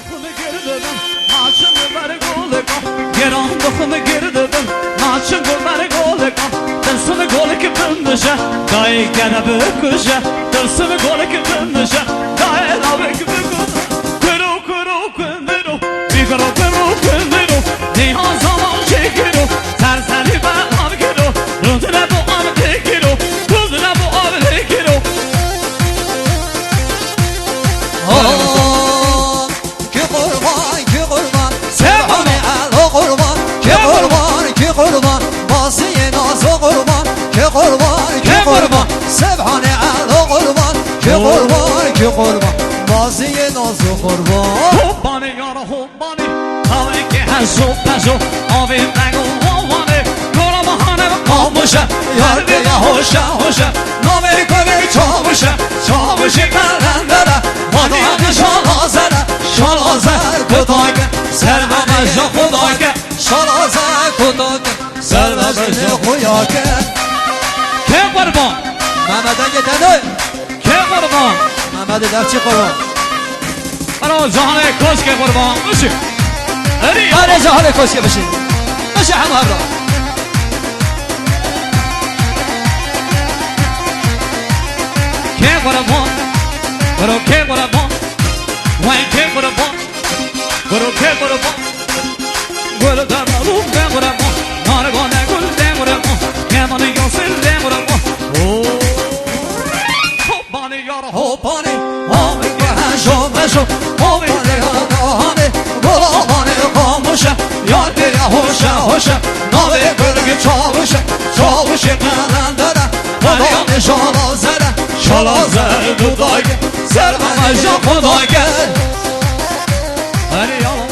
بخونه گردم ماشم بر گل کام گران بخونه گردم ماشم بر گل کام درسم گل که بندشه دای گره بکشه درسم گل که بندشه دای راوی که بکشه کرو کرو کندرو بیگرو کرو کندرو نیها زمان چکرو سرسری بر آب کرو روزنه بو آب تکرو روزنه بو آب تکرو قربان بازی ناز و قربان که قربان سبحان علا قربان که قربان بازی ناز و قربان حبانه یارا حبانه حالی که هزو پزو آبی نگو حوانه گولا بحانه و قاموشه یار دیگه هوشه نامه کنه چاوشه کلندره مادیان شالازر کداگه سرمه جا خداگه شالازر کداگه سرمه خویاگه که قربان محمد اگه دنوی که قربان محمد در چی قربان برای جهان کس که قربان بشی برای جهان کس که بشی بشی همه را که قربان برو که قربان وای که قربان برو که قربان گل دمارو که قربان نارگانه گل ده قربان کمانه یاسر ده قربان حبانه یارا حبانه آبی که هشو حبانه آبانه گلابانه خاموشه یاد دیگه هوشه نامه گرگ چاوشه قلندره مادیان شالازر دوداگه سرمه جا خداگه هری یارا